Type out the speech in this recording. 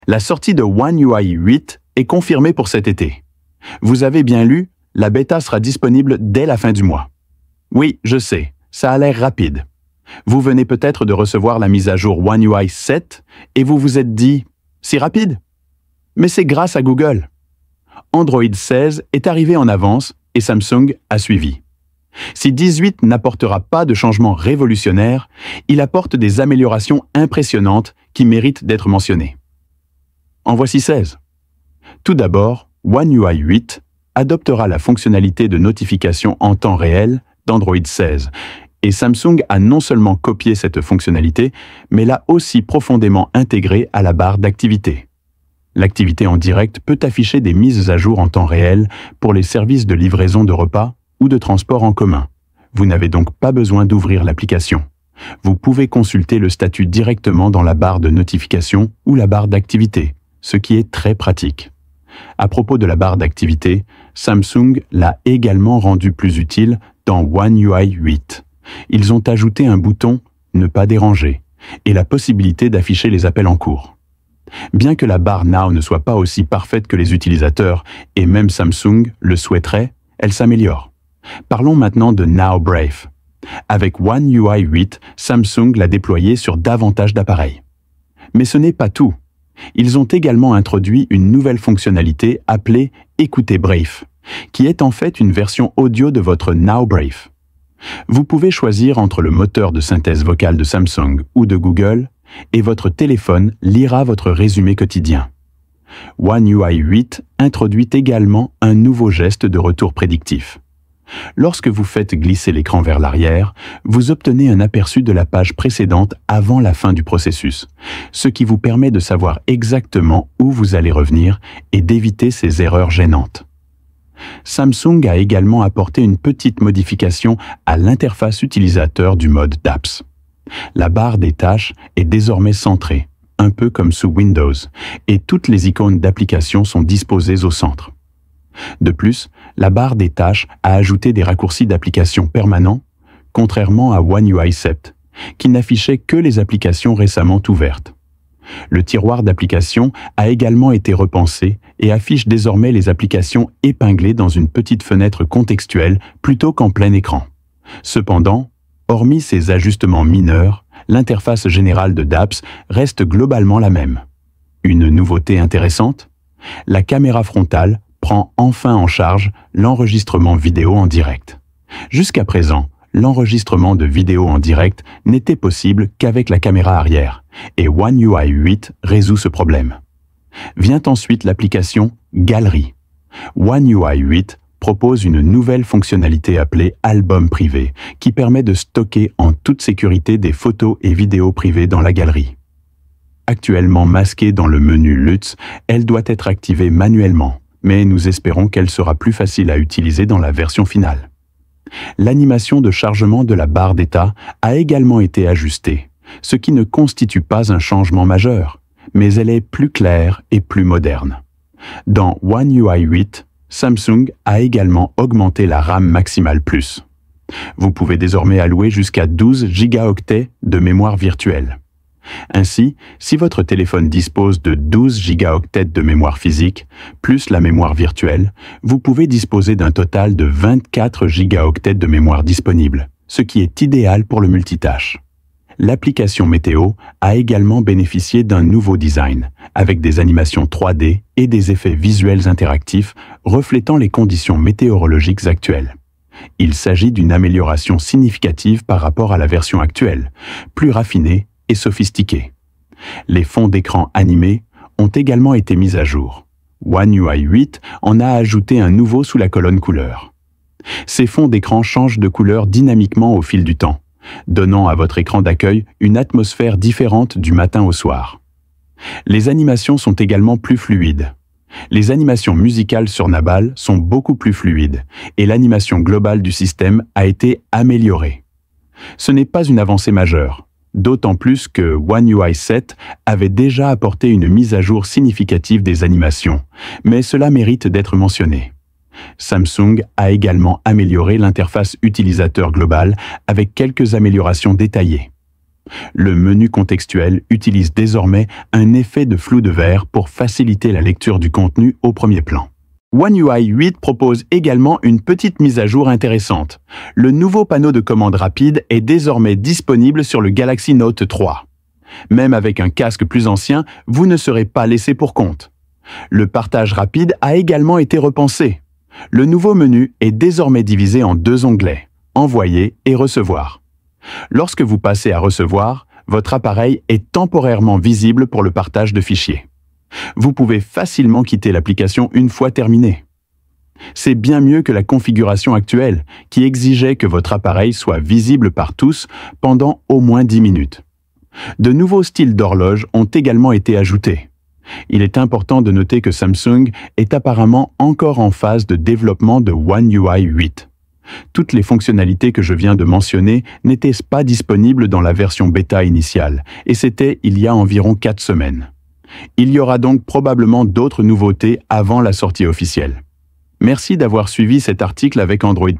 La sortie de One UI 8 est confirmée pour cet été. Vous avez bien lu, la bêta sera disponible dès la fin du mois. Oui, je sais, ça a l'air rapide. Vous venez peut-être de recevoir la mise à jour One UI 7 et vous vous êtes dit « si rapide ?» Mais c'est grâce à Google. Android 16 est arrivé en avance et Samsung a suivi. Si 18 n'apportera pas de changement révolutionnaire, il apporte des améliorations impressionnantes qui méritent d'être mentionnées. En voici 16. Tout d'abord, One UI 8 adoptera la fonctionnalité de notification en temps réel d'Android 16, et Samsung a non seulement copié cette fonctionnalité, mais l'a aussi profondément intégrée à la barre d'activité. L'activité en direct peut afficher des mises à jour en temps réel pour les services de livraison de repas ou de transport en commun. Vous n'avez donc pas besoin d'ouvrir l'application. Vous pouvez consulter le statut directement dans la barre de notification ou la barre d'activité, ce qui est très pratique. À propos de la barre d'activité, Samsung l'a également rendue plus utile dans One UI 8. Ils ont ajouté un bouton « Ne pas déranger » et la possibilité d'afficher les appels en cours. Bien que la barre Now ne soit pas aussi parfaite que les utilisateurs, et même Samsung le souhaiterait, elle s'améliore. Parlons maintenant de Now Brave. Avec One UI 8, Samsung l'a déployé sur davantage d'appareils. Mais ce n'est pas tout. Ils ont également introduit une nouvelle fonctionnalité appelée « Écoutez Brave », qui est en fait une version audio de votre Now Brave. Vous pouvez choisir entre le moteur de synthèse vocale de Samsung ou de Google, et votre téléphone lira votre résumé quotidien. One UI 8 introduit également un nouveau geste de retour prédictif. Lorsque vous faites glisser l'écran vers l'arrière, vous obtenez un aperçu de la page précédente avant la fin du processus, ce qui vous permet de savoir exactement où vous allez revenir et d'éviter ces erreurs gênantes. Samsung a également apporté une petite modification à l'interface utilisateur du mode d'apps. La barre des tâches est désormais centrée, un peu comme sous Windows, et toutes les icônes d'applications sont disposées au centre. De plus, la barre des tâches a ajouté des raccourcis d'applications permanents, contrairement à One UI 7, qui n'affichait que les applications récemment ouvertes. Le tiroir d'applications a également été repensé et affiche désormais les applications épinglées dans une petite fenêtre contextuelle plutôt qu'en plein écran. Cependant, hormis ces ajustements mineurs, l'interface générale de d'apps reste globalement la même. Une nouveauté intéressante ? La caméra frontale prend enfin en charge l'enregistrement vidéo en direct. Jusqu'à présent, l'enregistrement de vidéo en direct n'était possible qu'avec la caméra arrière, et One UI 8 résout ce problème. Vient ensuite l'application Galerie. One UI 8 propose une nouvelle fonctionnalité appelée Album privé, qui permet de stocker en toute sécurité des photos et vidéos privées dans la galerie. Actuellement masquée dans le menu Lutz, elle doit être activée manuellement, mais nous espérons qu'elle sera plus facile à utiliser dans la version finale. L'animation de chargement de la barre d'état a également été ajustée, ce qui ne constitue pas un changement majeur, mais elle est plus claire et plus moderne. Dans One UI 8, Samsung a également augmenté la RAM maximale plus. Vous pouvez désormais allouer jusqu'à 12 gigaoctets de mémoire virtuelle. Ainsi, si votre téléphone dispose de 12 gigaoctets de mémoire physique, plus la mémoire virtuelle, vous pouvez disposer d'un total de 24 gigaoctets de mémoire disponible, ce qui est idéal pour le multitâche. L'application météo a également bénéficié d'un nouveau design, avec des animations 3D et des effets visuels interactifs reflétant les conditions météorologiques actuelles. Il s'agit d'une amélioration significative par rapport à la version actuelle, plus raffinée et sophistiquée. Les fonds d'écran animés ont également été mis à jour. One UI 8 en a ajouté un nouveau sous la colonne couleur. Ces fonds d'écran changent de couleur dynamiquement au fil du temps, donnant à votre écran d'accueil une atmosphère différente du matin au soir. Les animations sont également plus fluides. Les animations musicales sur Nabal sont beaucoup plus fluides et l'animation globale du système a été améliorée. Ce n'est pas une avancée majeure, d'autant plus que One UI 7 avait déjà apporté une mise à jour significative des animations, mais cela mérite d'être mentionné. Samsung a également amélioré l'interface utilisateur globale avec quelques améliorations détaillées. Le menu contextuel utilise désormais un effet de flou de vert pour faciliter la lecture du contenu au premier plan. One UI 8 propose également une petite mise à jour intéressante. Le nouveau panneau de commande rapide est désormais disponible sur le Galaxy Note 3. Même avec un casque plus ancien, vous ne serez pas laissé pour compte. Le partage rapide a également été repensé. Le nouveau menu est désormais divisé en 2 onglets, Envoyer et Recevoir. Lorsque vous passez à Recevoir, votre appareil est temporairement visible pour le partage de fichiers. Vous pouvez facilement quitter l'application une fois terminé. C'est bien mieux que la configuration actuelle, qui exigeait que votre appareil soit visible par tous pendant au moins 10 minutes. De nouveaux styles d'horloge ont également été ajoutés. Il est important de noter que Samsung est apparemment encore en phase de développement de One UI 8. Toutes les fonctionnalités que je viens de mentionner n'étaient pas disponibles dans la version bêta initiale, et c'était il y a environ 4 semaines. Il y aura donc probablement d'autres nouveautés avant la sortie officielle. Merci d'avoir suivi cet article avec Android+.